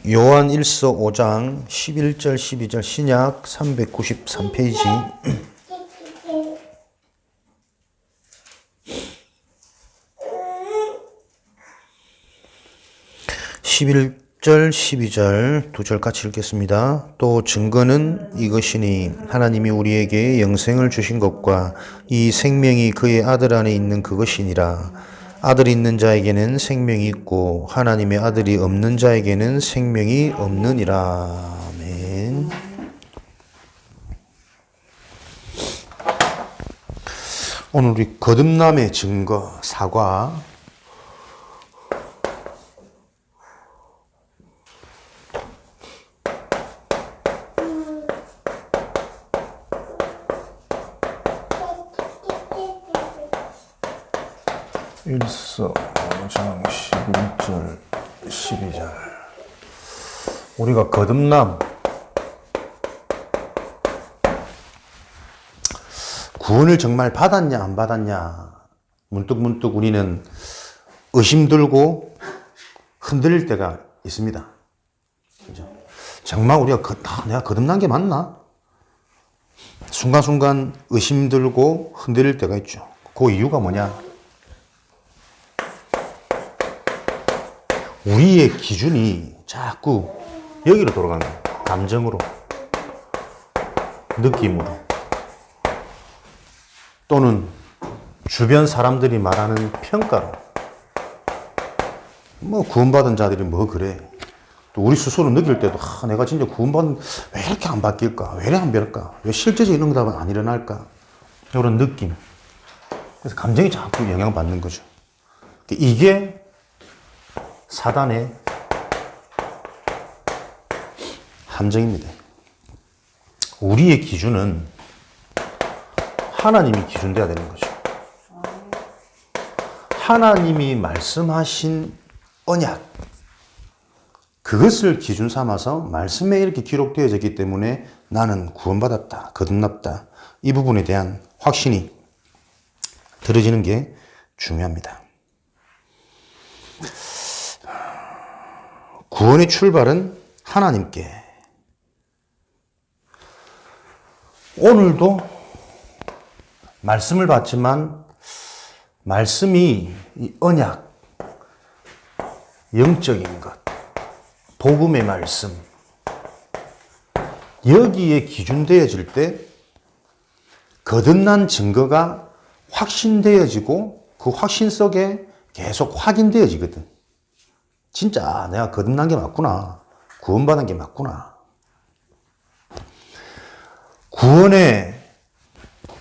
요한 1서 5장 11절 12절 신약 393페이지 11절 12절 두 절 같이 읽겠습니다. 또 증거는 이것이니 하나님이 우리에게 영생을 주신 것과 이 생명이 그의 아들 안에 있는 그것이니라. 아들이 있는 자에게는 생명이 있고 하나님의 아들이 없는 자에게는 생명이 없느니라. 아멘. 오늘 우리 거듭남의 증거 사과 일서 5장 11절 12절 우리가 거듭남 구원을 정말 받았냐 안 받았냐 문득문득 우리는 의심 들고 흔들릴 때가 있습니다. 그죠? 정말 우리가 내가 거듭난 게 맞나? 순간순간 의심 들고 흔들릴 때가 있죠. 그 이유가 뭐냐? 우리의 기준이 자꾸 여기로 돌아가는 거예요. 감정으로, 느낌으로, 또는 주변 사람들이 말하는 평가로. 뭐 구원받은 자들이 뭐 그래. 또 우리 스스로 느낄 때도 내가 진짜 구원받은 왜 이렇게 안 바뀔까? 왜 이렇게 안 변할까? 왜 실제적인 응답은 안 일어날까? 이런 느낌. 그래서 감정이 자꾸 영향받는 거죠. 이게 사단의 함정입니다. 우리의 기준은 하나님이 기준돼야 되는 거죠. 하나님이 말씀하신 언약, 그것을 기준 삼아서 말씀에 이렇게 기록되어졌기 때문에 나는 구원받았다, 거듭났다. 이 부분에 대한 확신이 들어지는 게 중요합니다. 구원의 출발은 하나님께. 오늘도 말씀을 받지만 말씀이 이 언약, 영적인 것, 복음의 말씀, 여기에 기준되어질 때 거듭난 증거가 확신되어지고 그 확신 속에 계속 확인되어지거든. 진짜 내가 거듭난 게 맞구나. 구원받은 게 맞구나. 구원의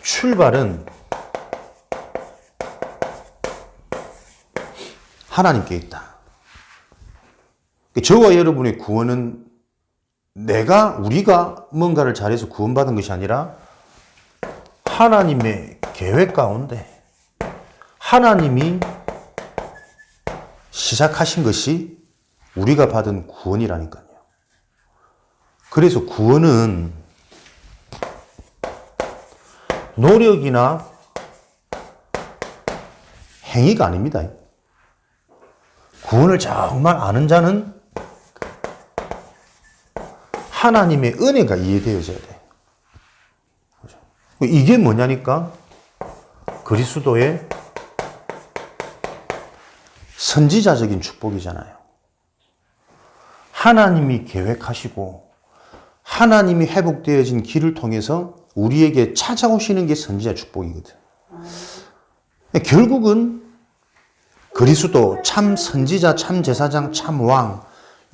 출발은 하나님께 있다. 저와 여러분의 구원은 우리가 뭔가를 잘해서 구원받은 것이 아니라 하나님의 계획 가운데 하나님이 시작하신 것이 우리가 받은 구원이라니까요. 그래서 구원은 노력이나 행위가 아닙니다. 구원을 정말 아는 자는 하나님의 은혜가 이해되어져야 돼. 이게 뭐냐니까? 그리스도의 선지자적인 축복이잖아요. 하나님이 계획하시고 하나님이 회복되어진 길을 통해서 우리에게 찾아오시는 게 선지자 축복이거든. 결국은 그리스도, 참 선지자, 참 제사장, 참 왕,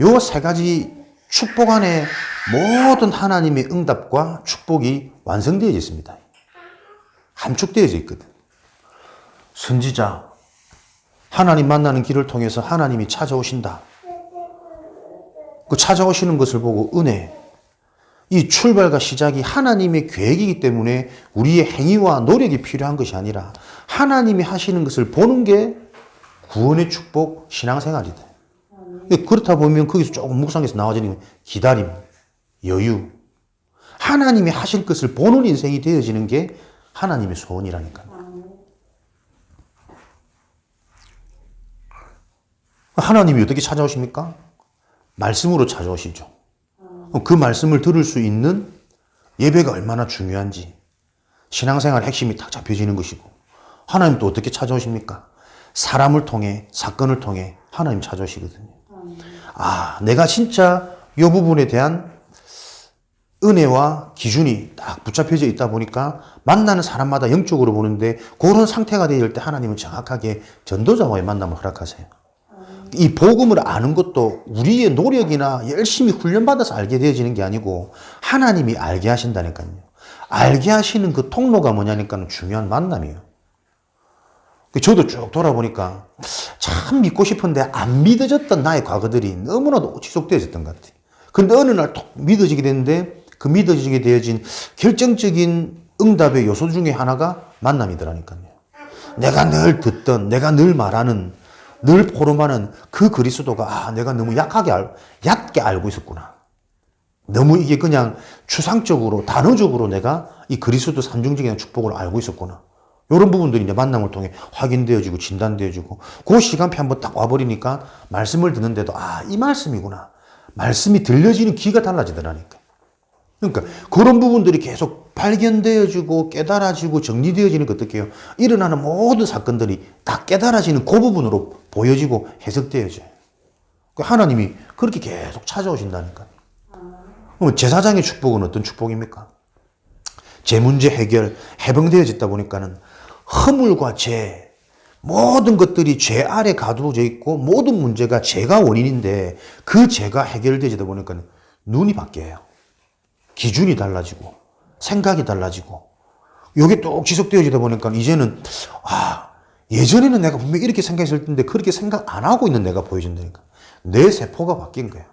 요 세 가지 축복 안에 모든 하나님의 응답과 축복이 완성되어 있습니다. 함축되어져 있거든. 선지자, 하나님 만나는 길을 통해서 하나님이 찾아오신다. 그 찾아오시는 것을 보고 은혜, 이 출발과 시작이 하나님의 계획이기 때문에 우리의 행위와 노력이 필요한 것이 아니라 하나님이 하시는 것을 보는 게 구원의 축복, 신앙생활이다. 그렇다 보면 거기서 조금 묵상해서 나와지는 기다림, 여유, 하나님이 하실 것을 보는 인생이 되어지는 게 하나님의 소원이라니까요. 하나님이 어떻게 찾아오십니까? 말씀으로 찾아오시죠. 그 말씀을 들을 수 있는 예배가 얼마나 중요한지 신앙생활의 핵심이 딱 잡혀지는 것이고, 하나님 또 어떻게 찾아오십니까? 사람을 통해, 사건을 통해 하나님 찾아오시거든요. 내가 진짜 이 부분에 대한 은혜와 기준이 딱 붙잡혀져 있다 보니까 만나는 사람마다 영적으로 보는데, 그런 상태가 되어 때 하나님은 정확하게 전도자와의 만남을 허락하세요. 이 복음을 아는 것도 우리의 노력이나 열심히 훈련받아서 알게 되어지는 게 아니고 하나님이 알게 하신다니까요. 알게 하시는 그 통로가 뭐냐니까 중요한 만남이에요. 저도 쭉 돌아보니까 참 믿고 싶은데 안 믿어졌던 나의 과거들이 너무나도 지속되어졌던 것 같아요. 근데 어느 날 톡 믿어지게 됐는데, 그 믿어지게 되어진 결정적인 응답의 요소 중에 하나가 만남이더라니까요. 내가 늘 듣던, 내가 늘 말하는, 늘 포럼하는 그 그리스도가 내가 너무 얕게 알고 있었구나. 너무 이게 그냥 추상적으로, 단어적으로 내가 이 그리스도 산중적인 축복을 알고 있었구나. 이런 부분들이 이제 만남을 통해 확인되어지고 진단되어지고, 그 시간표 한번 딱 와버리니까 말씀을 듣는데도 이 말씀이구나. 말씀이 들려지는 귀가 달라지더라니까. 그러니까 그런 부분들이 계속 발견되어지고 깨달아지고 정리되어지는 거 어떻게 해요? 일어나는 모든 사건들이 다 깨달아지는 그 부분으로 보여지고 해석되어져요. 하나님이 그렇게 계속 찾아오신다니까요. 그럼 제사장의 축복은 어떤 축복입니까? 제 문제 해결, 해방되어졌다 보니까는 허물과 죄, 모든 것들이 죄 아래 가두어져 있고 모든 문제가 죄가 원인인데, 그 죄가 해결되지다 보니까 눈이 바뀌어요. 기준이 달라지고 생각이 달라지고, 이게 또 지속되어지다 보니까 이제는 예전에는 내가 분명히 이렇게 생각했을 텐데 그렇게 생각 안 하고 있는 내가 보여진다니까. 내 세포가 바뀐 거야.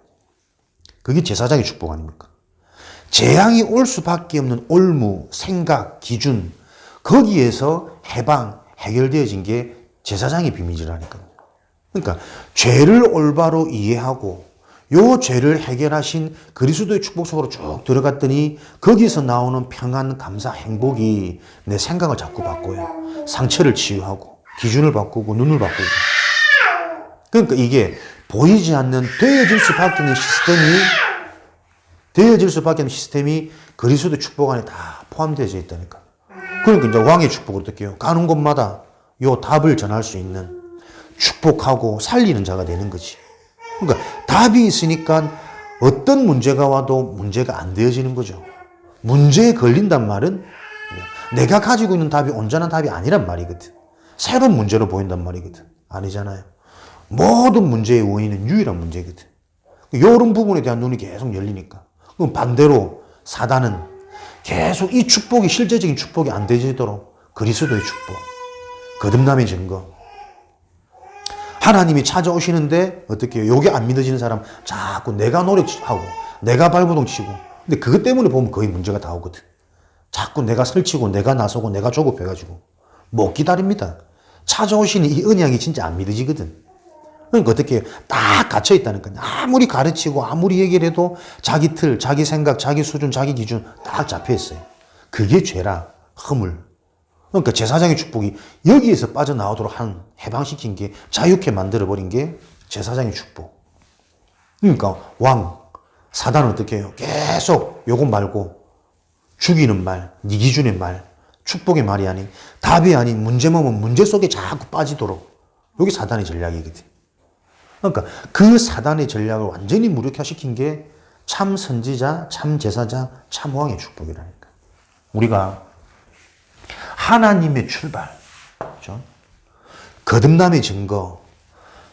그게 제사장의 축복 아닙니까? 재앙이 올 수밖에 없는 올무, 생각, 기준, 거기에서 해결되어진 게 제사장의 비밀이라니까요. 그러니까 죄를 올바로 이해하고 요 죄를 해결하신 그리스도의 축복 속으로 쭉 들어갔더니, 거기서 나오는 평안, 감사, 행복이 내 생각을 자꾸 바꿔요. 상처를 치유하고 기준을 바꾸고 눈을 바꾸고. 그러니까 이게 보이지 않는 되어질 수밖에 없는 시스템이 그리스도의 축복 안에 다 포함되어 있다니까. 그러니까 이제 왕의 축복을 어떻게 해요? 가는 곳마다 요 답을 전할 수 있는, 축복하고 살리는 자가 되는 거지. 그러니까 답이 있으니까 어떤 문제가 와도 문제가 안 되어지는 거죠. 문제에 걸린단 말은 내가 가지고 있는 답이 온전한 답이 아니란 말이거든. 새로운 문제로 보인단 말이거든. 아니잖아요. 모든 문제의 원인은 유일한 문제거든. 이런 부분에 대한 눈이 계속 열리니까. 그럼 반대로 사단은 계속 이 축복이, 실제적인 축복이 안 되지도록 그리스도의 축복, 거듭남의 증거, 하나님이 찾아오시는데 어떻게 해요? 요게 안 믿어지는 사람 자꾸 내가 노력하고 내가 발버둥 치고, 근데 그것 때문에 보면 거의 문제가 다 오거든. 자꾸 내가 설치고 내가 나서고 내가 조급해가지고 못 기다립니다. 찾아오시는 이 언약이 진짜 안 믿어지거든. 그러니까 어떻게 해요? 딱 갇혀있다는 거야. 아무리 가르치고 아무리 얘기를 해도 자기 틀, 자기 생각, 자기 수준, 자기 기준 딱 잡혀있어요. 그게 죄라, 허물. 그러니까 제사장의 축복이 여기에서 빠져나오도록 해방시킨 게, 자유케 만들어버린 게 제사장의 축복. 그러니까 사단은 어떻게 해요? 계속 요것 말고 죽이는 말, 네 기준의 말, 축복의 말이 아닌, 답이 아닌 문제면 문제 속에 자꾸 빠지도록. 여기 사단의 전략이거든. 그러니까 그 사단의 전략을 완전히 무력화시킨 게 참 선지자, 참 제사장, 참 왕의 축복이라니까. 우리가 하나님의 출발, 그렇죠? 거듭남의 증거,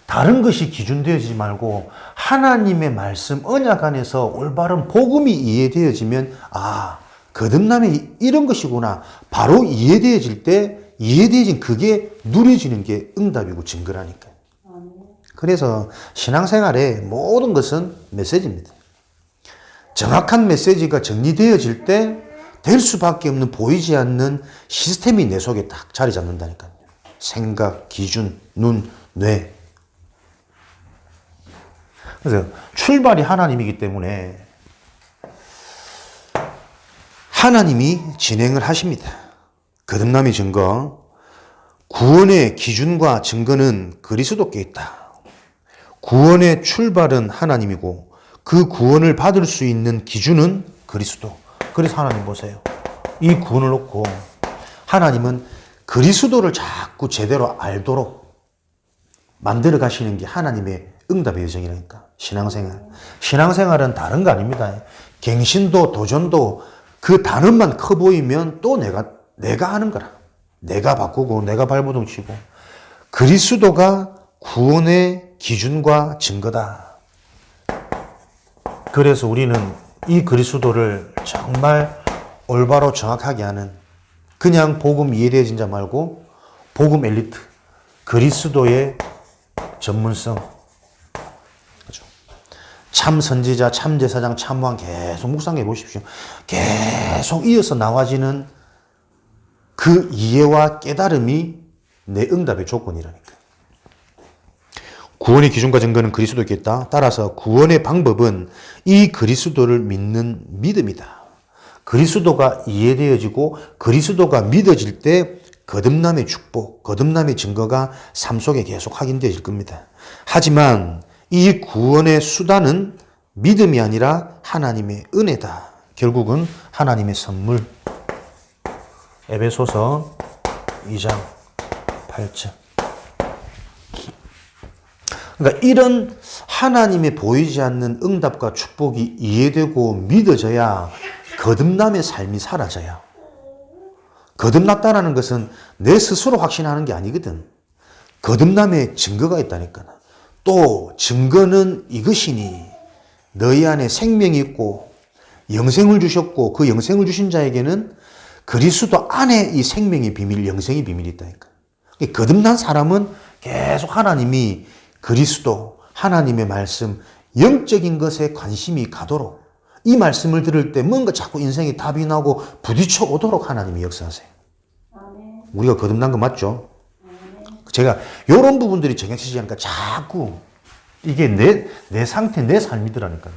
다른 것이 기준되어지지 말고 하나님의 말씀, 언약 안에서 올바른 복음이 이해되어지면 거듭남이 이런 것이구나. 바로 이해되어질 때, 이해되어진 그게 누려지는 게 응답이고 증거라니까요. 그래서 신앙생활의 모든 것은 메시지입니다. 정확한 메시지가 정리되어질 때 될 수밖에 없는 보이지 않는 시스템이 내 속에 딱 자리 잡는다니까요. 생각, 기준, 눈, 뇌. 그래서 출발이 하나님이기 때문에 하나님이 진행을 하십니다. 거듭남의 증거, 구원의 기준과 증거는 그리스도께 있다. 구원의 출발은 하나님이고 그 구원을 받을 수 있는 기준은 그리스도. 그래서 하나님 보세요. 이 구원을 놓고 하나님은 그리스도를 자꾸 제대로 알도록 만들어 가시는 게 하나님의 응답의 여정이라니까. 신앙생활. 신앙생활은 다른 거 아닙니다. 갱신도 도전도 그 단어만 커 보이면 또 내가 하는 거라. 내가 바꾸고 내가 발버둥 치고. 그리스도가 구원의 기준과 증거다. 그래서 우리는 이 그리스도를 정말 올바로 정확하게 하는, 그냥 복음 이해되어진 자 말고 복음 엘리트, 그리스도의 전문성. 그렇죠? 참 선지자, 참 제사장, 참 왕 계속 묵상해 보십시오. 계속 이어서 나와지는 그 이해와 깨달음이 내 응답의 조건이라니까. 구원의 기준과 증거는 그리스도께 있다. 따라서 구원의 방법은 이 그리스도를 믿는 믿음이다. 그리스도가 이해되어지고 그리스도가 믿어질 때 거듭남의 축복, 거듭남의 증거가 삶 속에 계속 확인되어질 겁니다. 하지만 이 구원의 수단은 믿음이 아니라 하나님의 은혜다. 결국은 하나님의 선물. 에베소서 2장 8절. 그러니까 이런 하나님의 보이지 않는 응답과 축복이 이해되고 믿어져야 거듭남의 삶이 사라져요. 거듭났다는 것은 내 스스로 확신하는 게 아니거든. 거듭남의 증거가 있다니까. 또 증거는 이것이니 너희 안에 생명이 있고 영생을 주셨고 그 영생을 주신 자에게는 그리스도 안에 이 생명의 비밀, 영생의 비밀이 있다니까. 거듭난 사람은 계속 하나님이 그리스도, 하나님의 말씀, 영적인 것에 관심이 가도록, 이 말씀을 들을 때 뭔가 자꾸 인생에 답이 나고 부딪혀 오도록 하나님이 역사하세요. 우리가 거듭난 거 맞죠? 제가 이런 부분들이 정해지지 않으니까 자꾸 이게 내 상태, 내 삶이더라니까요.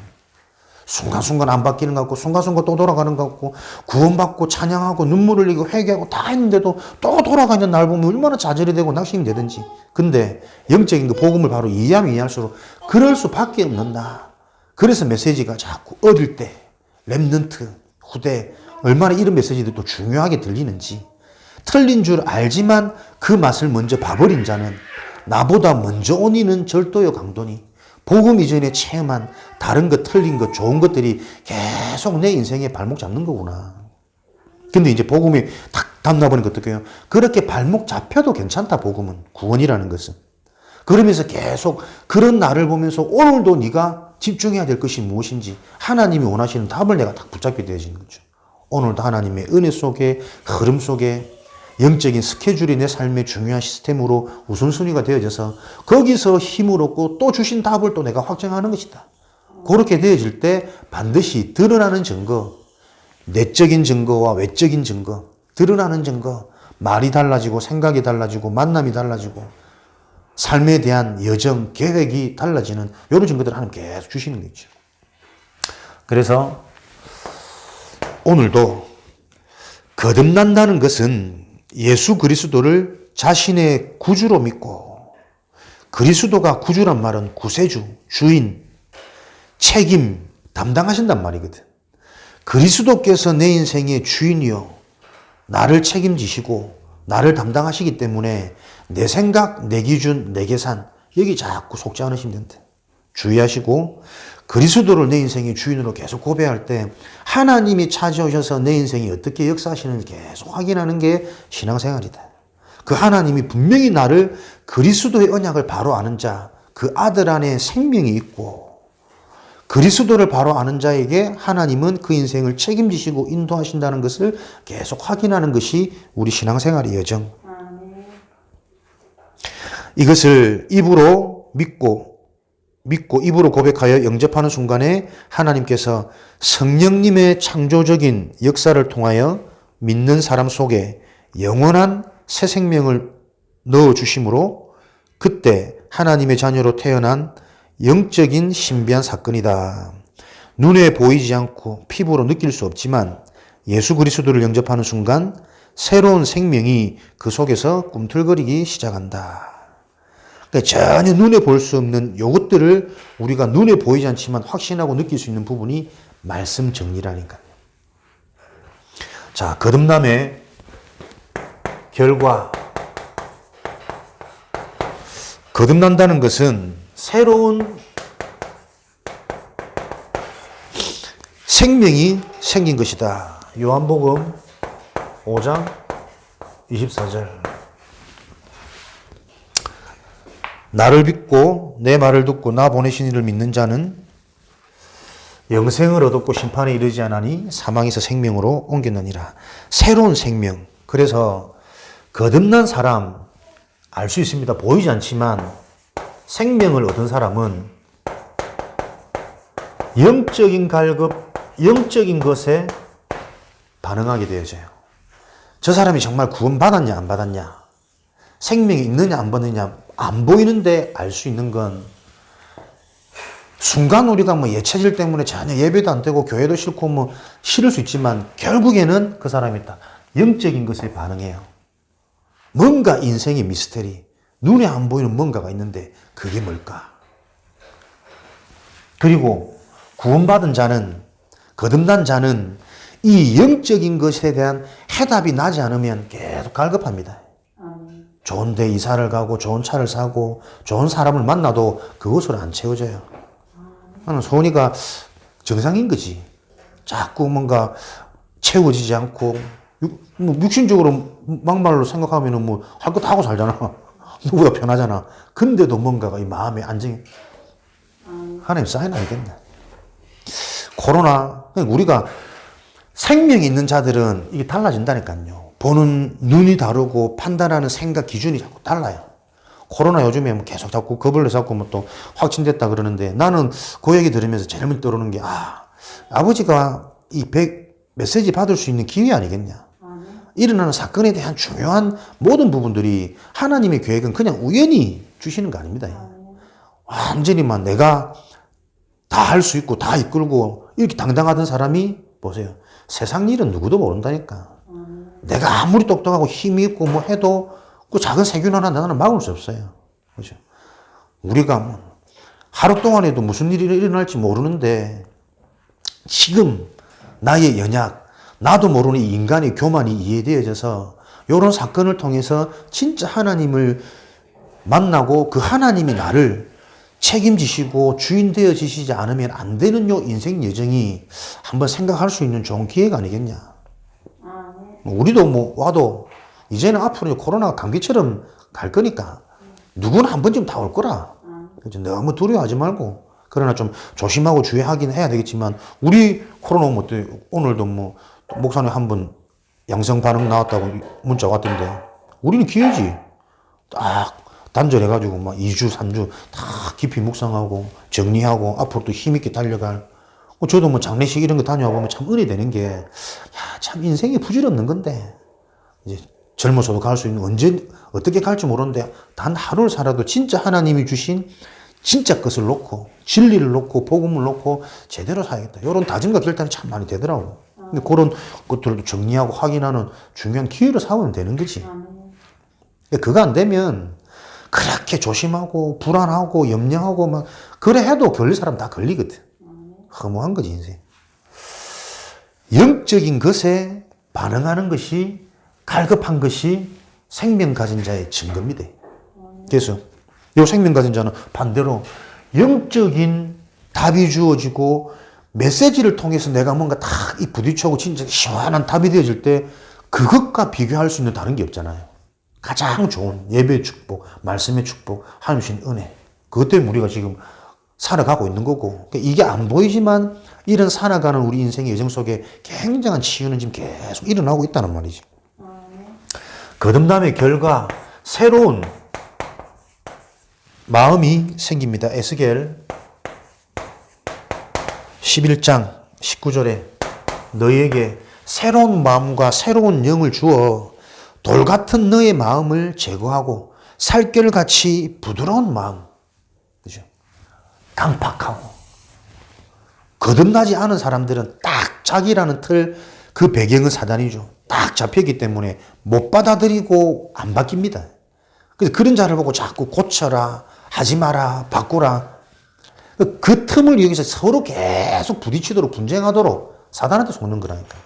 순간순간 안 바뀌는 것 같고 순간순간 또 돌아가는 것 같고 구원받고 찬양하고 눈물 흘리고 회개하고 다 했는데도 또 돌아가는 날 보면 얼마나 좌절이 되고 낙심이 되든지. 근데 영적인 그 복음을 바로 이해하면 이해할수록 그럴 수밖에 없는다. 그래서 메시지가 자꾸 얻을 때 렘넌트, 후대 얼마나 이런 메시지들도 중요하게 들리는지. 틀린 줄 알지만 그 맛을 먼저 봐버린 자는 나보다 먼저 온 이는 절도요 강도니. 복음 이전에 체험한 다른 것, 틀린 것, 좋은 것들이 계속 내 인생에 발목 잡는 거구나. 근데 이제 복음이 탁 담나버리니까 어떻게 해요? 그렇게 발목 잡혀도 괜찮다, 복음은. 구원이라는 것은. 그러면서 계속 그런 나를 보면서 오늘도 네가 집중해야 될 것이 무엇인지 하나님이 원하시는 답을 내가 딱 붙잡게 되어지는 거죠. 오늘도 하나님의 은혜 속에, 흐름 속에 영적인 스케줄이 내 삶의 중요한 시스템으로 우선순위가 되어져서 거기서 힘을 얻고 또 주신 답을 또 내가 확정하는 것이다. 그렇게 되어질 때 반드시 드러나는 증거, 내적인 증거와 외적인 증거, 드러나는 증거, 말이 달라지고 생각이 달라지고 만남이 달라지고 삶에 대한 여정, 계획이 달라지는 이런 증거들을 하나님 계속 주시는 거죠. 그래서 오늘도 거듭난다는 것은 예수 그리스도를 자신의 구주로 믿고, 그리스도가 구주란 말은 구세주, 주인, 책임, 담당하신단 말이거든. 그리스도께서 내 인생의 주인이요, 나를 책임지시고 나를 담당하시기 때문에 내 생각, 내 기준, 내 계산 여기 자꾸 속지 않으시면 된다. 주의하시고 그리스도를 내 인생의 주인으로 계속 고백할 때 하나님이 찾아오셔서 내 인생이 어떻게 역사하시는지 계속 확인하는 게 신앙생활이다. 그 하나님이 분명히 나를 그리스도의 언약을 바로 아는 자, 그 아들 안에 생명이 있고 그리스도를 바로 아는 자에게 하나님은 그 인생을 책임지시고 인도하신다는 것을 계속 확인하는 것이 우리 신앙생활의 여정. 이것을 입으로 믿고 입으로 고백하여 영접하는 순간에 하나님께서 성령님의 창조적인 역사를 통하여 믿는 사람 속에 영원한 새 생명을 넣어주심으로 그때 하나님의 자녀로 태어난 영적인 신비한 사건이다. 눈에 보이지 않고 피부로 느낄 수 없지만 예수 그리스도를 영접하는 순간 새로운 생명이 그 속에서 꿈틀거리기 시작한다. 그러니까 전혀 눈에 볼 수 없는 요것들을 우리가 눈에 보이지 않지만 확신하고 느낄 수 있는 부분이 말씀 정리라니까요. 자, 거듭남의 결과. 거듭난다는 것은 새로운 생명이 생긴 것이다. 요한복음 5장 24절. 나를 믿고 내 말을 듣고 나 보내신 이를 믿는 자는 영생을 얻었고 심판에 이르지 않으니 사망에서 생명으로 옮겼느니라. 새로운 생명. 그래서 거듭난 사람 알 수 있습니다. 보이지 않지만 생명을 얻은 사람은 영적인 갈급, 영적인 것에 반응하게 되어져요. 저 사람이 정말 구원받았냐 안 받았냐, 생명이 있느냐 안 받느냐 안 보이는데 알 수 있는 건 순간 우리가 뭐 예체질 때문에 전혀 예배도 안 되고 교회도 싫고 뭐 싫을 수 있지만 결국에는 그 사람이 다 영적인 것에 반응해요. 뭔가 인생의 미스테리, 눈에 안 보이는 뭔가가 있는데 그게 뭘까? 그리고 구원받은 자는, 거듭난 자는 이 영적인 것에 대한 해답이 나지 않으면 계속 갈급합니다. 좋은데 이사를 가고 좋은 차를 사고 좋은 사람을 만나도 그것으로 안 채워져요. 나는 소원이가 정상인 거지. 자꾸 뭔가 채워지지 않고 뭐 육신적으로 막말로 생각하면은 뭐 할 거 다 하고 살잖아. 누구가 편하잖아. 근데도 뭔가가 이 마음에 안정이 하나님 사인 아니겠나. 코로나, 우리가 생명이 있는 자들은 이게 달라진다니까요. 보는 눈이 다르고 판단하는 생각 기준이 자꾸 달라요. 코로나 요즘에 뭐 계속 자꾸 겁을 내서 뭐 또 확진됐다 그러는데 나는 그 얘기 들으면서 제일 먼저 떠오르는 게 아버지가 이 메시지 받을 수 있는 기회 아니겠냐. 일어나는 사건에 대한 중요한 모든 부분들이 하나님의 계획은 그냥 우연히 주시는 거 아닙니다. 완전히만 내가 다 할 수 있고 다 이끌고 이렇게 당당하던 사람이 보세요. 세상 일은 누구도 모른다니까. 내가 아무리 똑똑하고 힘이 있고 뭐 해도 그 작은 세균 하나 나는 막을 수 없어요. 그죠? 우리가 뭐 하루 동안에도 무슨 일이 일어날지 모르는데 지금 나의 연약, 나도 모르는 이 인간의 교만이 이해되어져서 이런 사건을 통해서 진짜 하나님을 만나고 그 하나님이 나를 책임지시고 주인 되어지시지 않으면 안 되는 요 인생 여정이 한번 생각할 수 있는 좋은 기회가 아니겠냐. 우리도 뭐 와도 이제는 앞으로 코로나가 감기처럼 갈 거니까 누구나 한 번쯤 다 올 거라. 너무 두려워하지 말고. 그러나 좀 조심하고 주의하긴 해야 되겠지만 우리 코로나 오면 오늘도 뭐 목사님 한 분 양성 반응 나왔다고 문자 왔던데 우리는 기회지. 딱 단절해가지고 막 2주, 3주 다 깊이 묵상하고 정리하고 앞으로 또 힘있게 달려갈. 저도 뭐 장례식 이런 거 다녀보면 참 은혜 되는 게, 참 인생이 부질없는 건데, 이제 젊어서도 갈 수 있는 언제, 어떻게 갈지 모르는데 단 하루를 살아도 진짜 하나님이 주신 진짜 것을 놓고, 진리를 놓고, 복음을 놓고 제대로 살아야겠다. 이런 다짐과 결단이 참 많이 되더라고. 근데 그런 것들도 정리하고 확인하는 중요한 기회로 삼으면 되는 거지. 그거 안 되면 그렇게 조심하고 불안하고 염려하고 막 그래 해도 걸릴 사람 다 걸리거든. 허무한 거지 인생. 영적인 것에 반응하는 것이, 갈급한 것이 생명 가진 자의 증거입니다. 그래서 이 생명 가진 자는 반대로 영적인 답이 주어지고 메시지를 통해서 내가 뭔가 딱 이 부딪혀고 진짜 시원한 답이 되어질 때 그것과 비교할 수 있는 다른 게 없잖아요. 가장 좋은 예배의 축복, 말씀의 축복, 하나님 주신 은혜. 그것 때문에 우리가 지금 살아가고 있는 거고, 이게 안 보이지만 이런 살아가는 우리 인생의 여정 속에 굉장한 치유는 지금 계속 일어나고 있다는 말이지. 거듭남의 결과, 새로운 마음이 생깁니다. 에스겔 11장 19절에 너희에게 새로운 마음과 새로운 영을 주어 돌 같은 너의 마음을 제거하고 살결같이 부드러운 마음, 그죠? 강팍하고 거듭나지 않은 사람들은 딱 자기라는 틀, 그 배경은 사단이죠. 딱 잡혔기 때문에 못 받아들이고 안 바뀝니다. 그래서 그런 자를 보고 자꾸 고쳐라, 하지 마라, 바꾸라. 그 틈을 이용해서 서로 계속 부딪히도록 분쟁하도록 사단한테 속는 거라니까.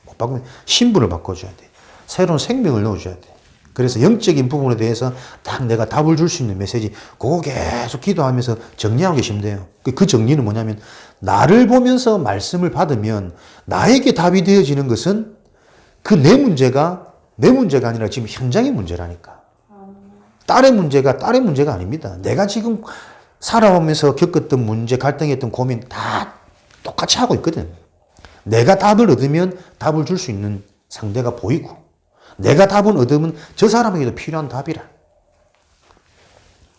못 바꾸면 신분을 바꿔줘야 돼. 새로운 생명을 넣어줘야 돼. 그래서 영적인 부분에 대해서 딱 내가 답을 줄 수 있는 메시지, 그거 계속 기도하면서 정리하고 계시면 돼요. 그 정리는 뭐냐면, 나를 보면서 말씀을 받으면 나에게 답이 되어지는 것은 그 내 문제가 아니라 지금 현장의 문제라니까. 딸의 문제가 아닙니다. 내가 지금 살아오면서 겪었던 문제, 갈등했던 고민 다 똑같이 하고 있거든. 내가 답을 얻으면 답을 줄 수 있는 상대가 보이고, 내가 답을 얻으면 저 사람에게도 필요한 답이라.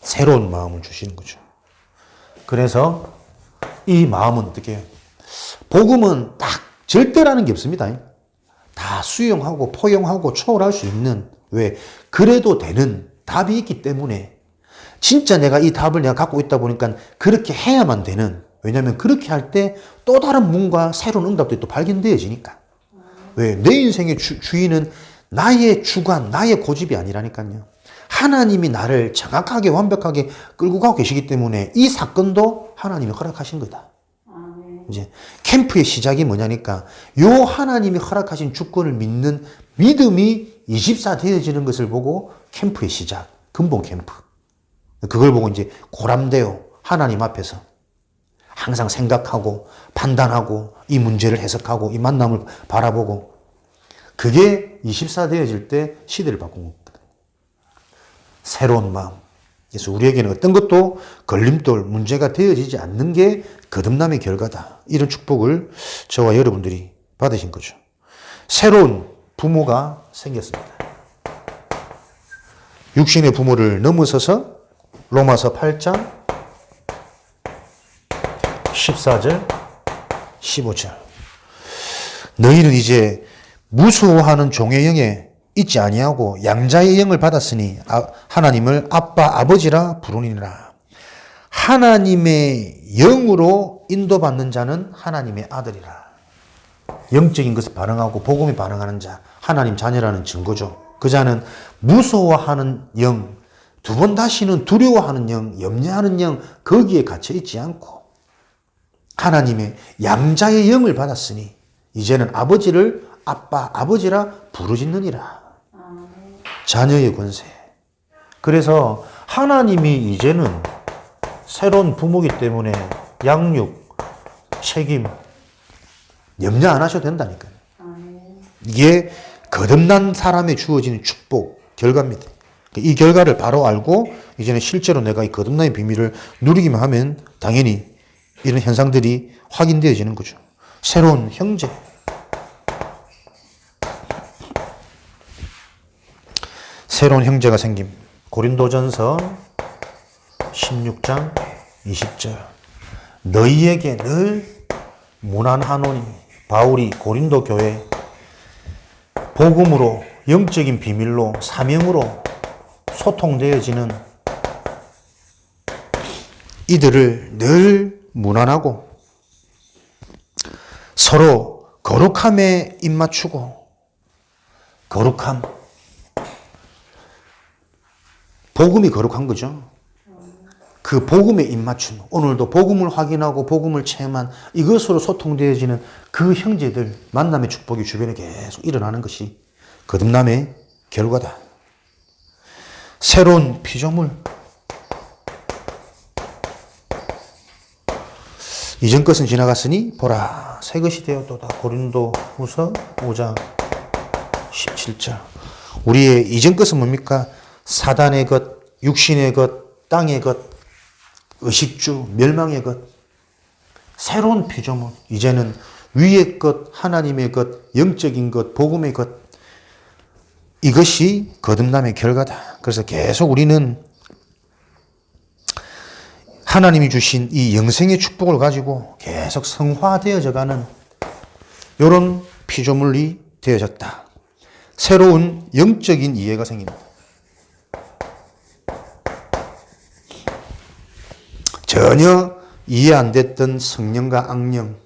새로운 마음을 주시는 거죠. 그래서 이 마음은 어떻게 해요? 복음은 딱 절대라는 게 없습니다. 다 수용하고 포용하고 초월할 수 있는, 왜? 그래도 되는 답이 있기 때문에, 진짜 내가 이 답을 내가 갖고 있다 보니까 그렇게 해야만 되는, 왜냐하면 그렇게 할 때 또 다른 뭔가 새로운 응답들이 또 발견되어지니까. 왜? 내 인생의 주인은 나의 주관, 나의 고집이 아니라니까요. 하나님이 나를 정확하게 완벽하게 끌고 가고 계시기 때문에 이 사건도 하나님이 허락하신 거다. 이제 캠프의 시작이 뭐냐니까, 요 하나님이 허락하신 주권을 믿는 믿음이 24 되어지는 것을 보고 캠프의 시작, 근본 캠프. 그걸 보고 이제 고람되어 하나님 앞에서 항상 생각하고 판단하고 이 문제를 해석하고 이 만남을 바라보고, 그게 24 되어질 때 시대를 바꾼 겁니다. 새로운 마음. 그래서 우리에게는 어떤 것도 걸림돌, 문제가 되어지지 않는 게 거듭남의 결과다. 이런 축복을 저와 여러분들이 받으신 거죠. 새로운 부모가 생겼습니다. 육신의 부모를 넘어서서 로마서 8장 14절 15절. 너희는 이제 무수호하는 종의 영에 있지 아니하고 양자의 영을 받았으니 하나님을 아빠 아버지라 부르니라. 하나님의 영으로 인도받는 자는 하나님의 아들이라. 영적인 것을 반응하고 복음에 반응하는 자, 하나님 자녀라는 증거죠. 그 자는 무서워하는 영, 두 번 다시는 두려워하는 영, 염려하는 영, 거기에 갇혀 있지 않고 하나님의 양자의 영을 받았으니 이제는 아버지를 아빠, 아버지라 부르짖느니라. 자녀의 권세. 그래서 하나님이 이제는 새로운 부모이기 때문에 양육, 책임, 염려 안 하셔도 된다니까요. 이게 거듭난 사람에 주어지는 축복, 결과입니다. 이 결과를 바로 알고 이제는 실제로 내가 이 거듭남의 비밀을 누리기만 하면 당연히 이런 현상들이 확인되어지는 거죠. 새로운 형제. 새로운 형제가 생김. 고린도전서 16장 20절. 너희에게 늘 무난하노니. 바울이 고린도 교회 복음으로, 영적인 비밀로, 사명으로 소통되어지는 이들을 늘 무난하고 서로 거룩함에 입맞추고, 거룩함, 복음이 거룩한 거죠. 그 복음에 입맞춤, 오늘도 복음을 확인하고 복음을 체험한 이것으로 소통되어지는 그 형제들, 만남의 축복이 주변에 계속 일어나는 것이 거듭남의 결과다. 새로운 피조물. 이전 것은 지나갔으니 보라 새 것이 되었도다. 고린도후서 5장 17절. 우리의 이전 것은 뭡니까? 사단의 것, 육신의 것, 땅의 것, 의식주, 멸망의 것. 새로운 피조물. 이제는 위의 것, 하나님의 것, 영적인 것, 복음의 것. 이것이 거듭남의 결과다. 그래서 계속 우리는 하나님이 주신 이 영생의 축복을 가지고 계속 성화되어져 가는 이런 피조물이 되어졌다. 새로운 영적인 이해가 생깁니다. 전혀 이해 안 됐던 성령과 악령,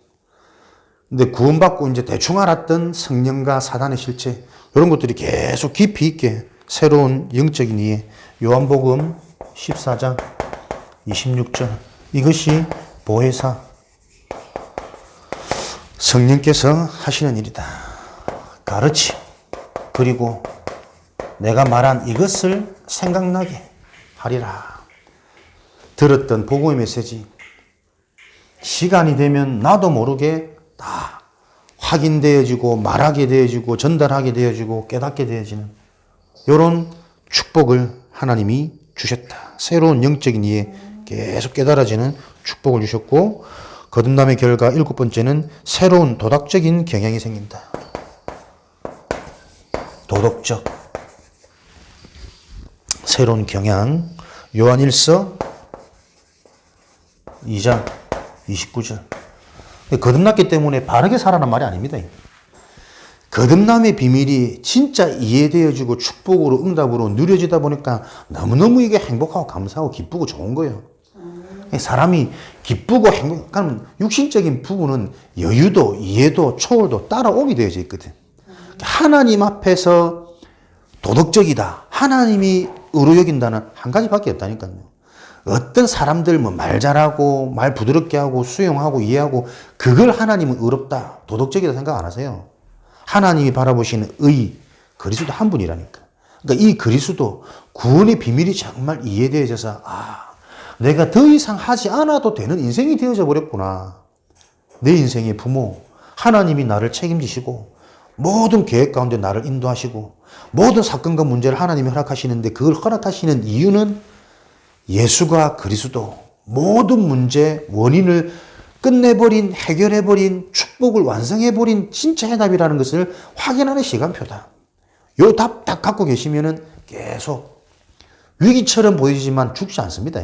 근데 구원받고 이제 대충 알았던 성령과 사단의 실체, 이런 것들이 계속 깊이 있게 새로운 영적인 이해. 요한복음 14장 26절. 이것이 보혜사 성령께서 하시는 일이다. 가르침. 그리고 내가 말한 이것을 생각나게 하리라. 들었던 복음의 메시지. 시간이 되면 나도 모르게 다 확인되어지고 말하게 되어지고 전달하게 되어지고 깨닫게 되어지는 이런 축복을 하나님이 주셨다. 새로운 영적인 이해 계속 깨달아지는 축복을 주셨고 거듭남의 결과 7번째는 새로운 도덕적인 경향이 생긴다. 도덕적 새로운 경향. 요한일서 2장 29절. 거듭났기 때문에 바르게 살아란 말이 아닙니다. 거듭남의 비밀이 진짜 이해되어지고 축복으로 응답으로 누려지다 보니까 너무너무 이게 행복하고 감사하고 기쁘고 좋은 거예요. 사람이 기쁘고 행복하면 육신적인 부분은 여유도 이해도 초월도 따라오게 되어져 있거든. 하나님 앞에서 도덕적이다. 하나님이 의로 여긴다는 한 가지밖에 없다니까요. 어떤 사람들 뭐 말 잘하고 말 부드럽게 하고 수용하고 이해하고 그걸 하나님은 의롭다. 도덕적이다 생각 안 하세요. 하나님이 바라보시는 의 그리스도 한 분이라니까. 그러니까 이 그리스도 구원의 비밀이 정말 이해되어져서 내가 더 이상 하지 않아도 되는 인생이 되어져 버렸구나. 내 인생의 부모 하나님이 나를 책임지시고 모든 계획 가운데 나를 인도하시고 모든 사건과 문제를 하나님이 허락하시는데 그걸 허락하시는 이유는 예수가 그리스도 모든 문제 원인을 끝내버린 해결해버린 축복을 완성해버린 진짜 해답이라는 것을 확인하는 시간표다. 요 답 딱 갖고 계시면은 계속 위기처럼 보이지만 죽지 않습니다.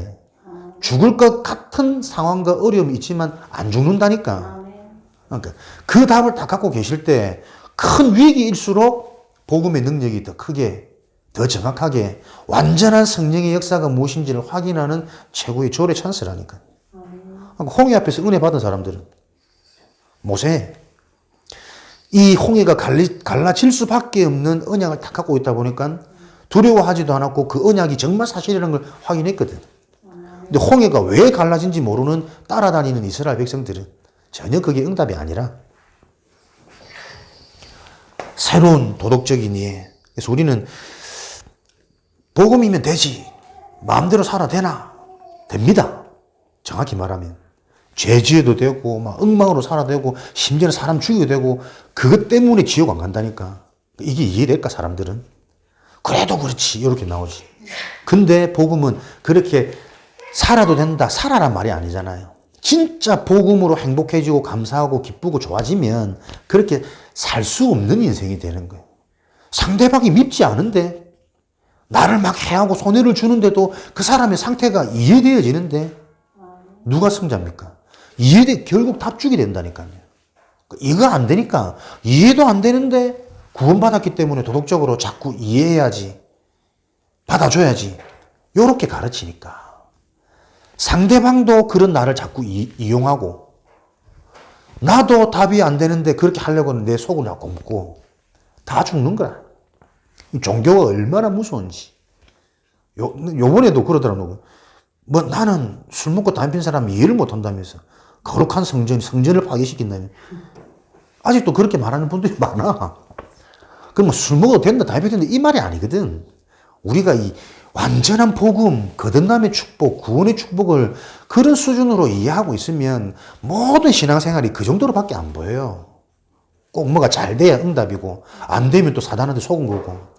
죽을 것 같은 상황과 어려움이 있지만 안 죽는다니까. 그러니까 그 답을 딱 갖고 계실 때 큰 위기일수록 복음의 능력이 더 크게 더 정확하게 완전한 성령의 역사가 무엇인지를 확인하는 최고의 조례 찬스라니까. 홍해 앞에서 은혜 받은 사람들은 모세 이 홍해가 갈라질 수밖에 없는 언약을 딱 갖고 있다 보니까 두려워하지도 않았고 그 언약이 정말 사실이라는 걸 확인했거든. 근데 홍해가 왜 갈라진지 모르는 따라다니는 이스라엘 백성들은 전혀 그게 응답이 아니라 새로운 도덕적인 이해. 그래서 우리는 복음이면 되지. 마음대로 살아 되나? 됩니다. 정확히 말하면. 죄 지어도 되고, 막 엉망으로 살아도 되고, 심지어는 사람 죽여도 되고, 그것 때문에 지옥 안 간다니까. 이게 이해될까, 사람들은? 그래도 그렇지. 이렇게 나오지. 근데 복음은 그렇게 살아도 된다, 살아란 말이 아니잖아요. 진짜 복음으로 행복해지고, 감사하고, 기쁘고, 좋아지면 그렇게 살 수 없는 인생이 되는 거예요. 상대방이 밉지 않은데, 나를 막 해하고 손해를 주는데도 그 사람의 상태가 이해되어지는데, 누가 승자입니까? 결국 답주게 된다니까요. 이거 안 되니까, 이해도 안 되는데, 구원받았기 때문에 도덕적으로 자꾸 이해해야지, 받아줘야지, 요렇게 가르치니까. 상대방도 그런 나를 자꾸 이용하고, 나도 답이 안 되는데 그렇게 하려고 하는 내 속을 자꾸 먹고, 다 죽는 거야. 종교가 얼마나 무서운지. 요번에도 그러더라고요. 뭐 나는 술 먹고 담배 핀 사람 이해를 못 한다면서. 거룩한 성전을 파괴시킨다며. 아직도 그렇게 말하는 분들이 많아. 그럼 술 먹어도 된다, 담배 피워도 된다, 이 말이 아니거든. 우리가 이 완전한 복음, 거듭남의 축복, 구원의 축복을 그런 수준으로 이해하고 있으면 모든 신앙생활이 그 정도로밖에 안 보여요. 꼭 뭐가 잘 돼야 응답이고 안 되면 또 사단한테 속은 거고.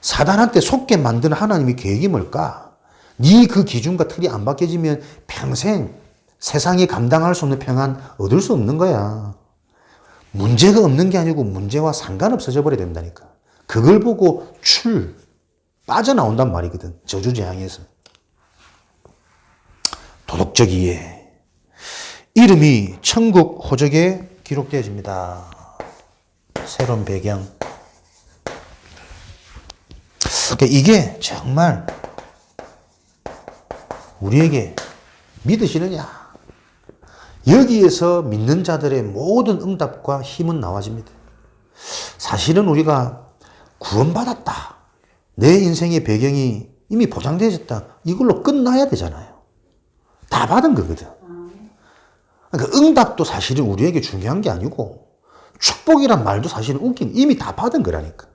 사단한테 속게 만드는 하나님의 계획이 뭘까? 네 그 기준과 틀이 안 바뀌어지면 평생 세상이 감당할 수 없는 평안 얻을 수 없는 거야. 문제가 없는 게 아니고 문제와 상관없어져 버려야 된다니까. 그걸 보고 빠져나온단 말이거든. 저주재앙에서. 도덕적 이해. 이름이 천국 호적에 기록되어집니다. 새로운 배경. 그러니까 이게 정말 우리에게 믿으시느냐? 여기에서 믿는 자들의 모든 응답과 힘은 나와집니다. 사실은 우리가 구원받았다. 내 인생의 배경이 이미 보장되어졌다. 이걸로 끝나야 되잖아요. 다 받은 거거든. 그러니까 응답도 사실은 우리에게 중요한 게 아니고 축복이란 말도 사실은 웃긴 이미 다 받은 거라니까.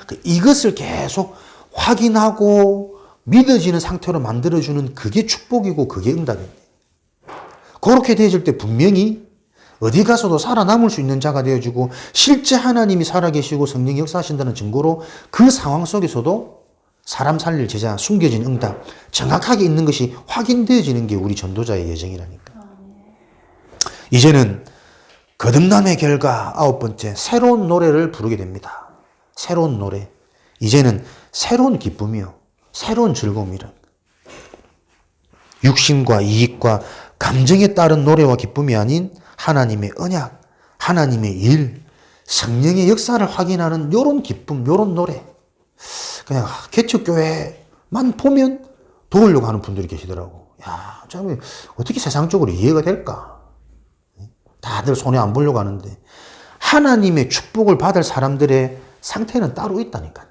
그러니까 이것을 계속 확인하고 믿어지는 상태로 만들어주는 그게 축복이고 그게 응답입니다. 그렇게 되어질 때 분명히 어디 가서도 살아남을 수 있는 자가 되어지고 실제 하나님이 살아계시고 성령이 역사하신다는 증거로 그 상황 속에서도 사람 살릴 제자, 숨겨진 응답, 정확하게 있는 것이 확인되어지는 게 우리 전도자의 예정이라니까. 이제는 거듭남의 결과 9번째, 새로운 노래를 부르게 됩니다. 새로운 노래. 이제는 새로운 기쁨이요. 새로운 즐거움이란. 육신과 이익과 감정에 따른 노래와 기쁨이 아닌 하나님의 언약, 하나님의 일, 성령의 역사를 확인하는 요런 기쁨, 요런 노래. 그냥 개척교회만 보면 도우려고 하는 분들이 계시더라고. 야, 참 어떻게 세상적으로 이해가 될까? 다들 손해 안 보려고 하는데 하나님의 축복을 받을 사람들의 상태는 따로 있다니까요.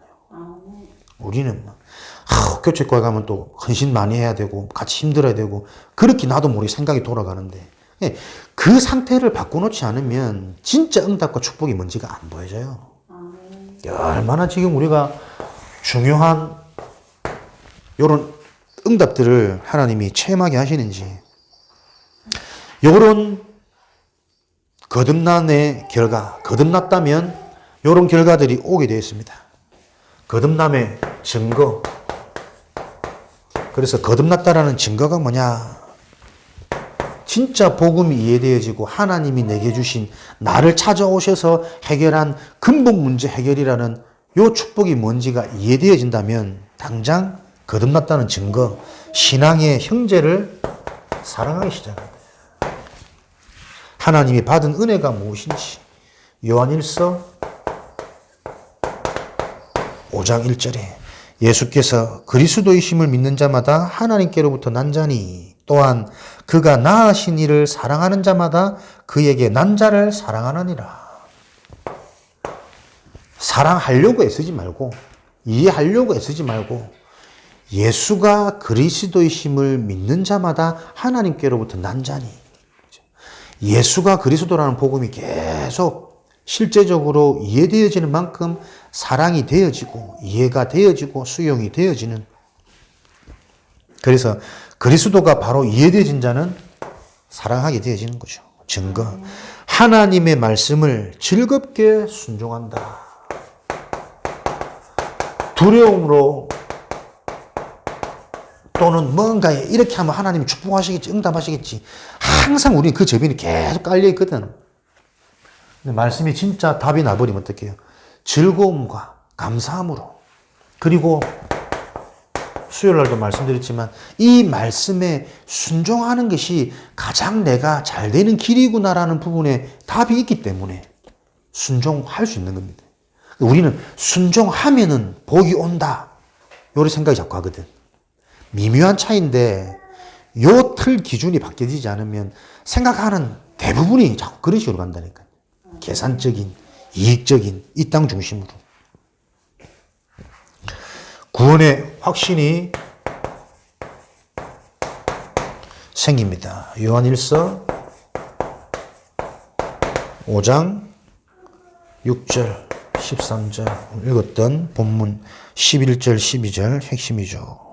우리는 교체과에 가면 또 헌신 많이 해야 되고 같이 힘들어야 되고 그렇게 나도 모르게 생각이 돌아가는데 그 상태를 바꿔놓지 않으면 진짜 응답과 축복이 뭔지가 안 보여져요. 얼마나 지금 우리가 중요한 이런 응답들을 하나님이 체험하게 하시는지. 이런 거듭남의 결과, 거듭났다면 이런 결과들이 오게 되어 있습니다. 거듭남의 증거. 그래서 거듭났다라는 증거가 뭐냐? 진짜 복음이 이해되어지고 하나님이 내게 주신 나를 찾아오셔서 해결한 근본 문제 해결이라는 요 축복이 뭔지가 이해되어진다면 당장 거듭났다는 증거, 신앙의 형제를 사랑하기 시작합니다. 하나님이 받은 은혜가 무엇인지 요한일서 5장 1절에 예수께서 그리스도이심을 믿는 자마다 하나님께로부터 난 자니 또한 그가 낳으신 이를 사랑하는 자마다 그에게 난 자를 사랑하느니라. 사랑하려고 애쓰지 말고 이해하려고 애쓰지 말고 예수가 그리스도이심을 믿는 자마다 하나님께로부터 난 자니. 예수가 그리스도라는 복음이 계속 실제적으로 이해되어지는 만큼 사랑이 되어지고 이해가 되어지고 수용이 되어지는. 그래서 그리스도가 바로 이해되어진 자는 사랑하게 되어지는 거죠. 증거. 하나님의 말씀을 즐겁게 순종한다. 두려움으로 또는 뭔가에 이렇게 하면 하나님이 축복하시겠지, 응답하시겠지. 항상 우리는 그 저변이 계속 깔려있거든. 근데 말씀이 진짜 답이 나버리면 어떡해요? 즐거움과 감사함으로. 그리고 수요일 날도 말씀드렸지만 이 말씀에 순종하는 것이 가장 내가 잘 되는 길이구나라는 부분에 답이 있기 때문에 순종할 수 있는 겁니다. 우리는 순종하면은 복이 온다. 요런 생각이 자꾸 하거든. 미묘한 차이인데 요 틀 기준이 바뀌어지지 않으면 생각하는 대부분이 자꾸 그런 식으로 간다니까요. 계산적인, 이익적인, 이 땅 중심으로. 구원의 확신이 생깁니다. 요한일서 5장 6절, 13절 읽었던 본문 11절, 12절 핵심이죠.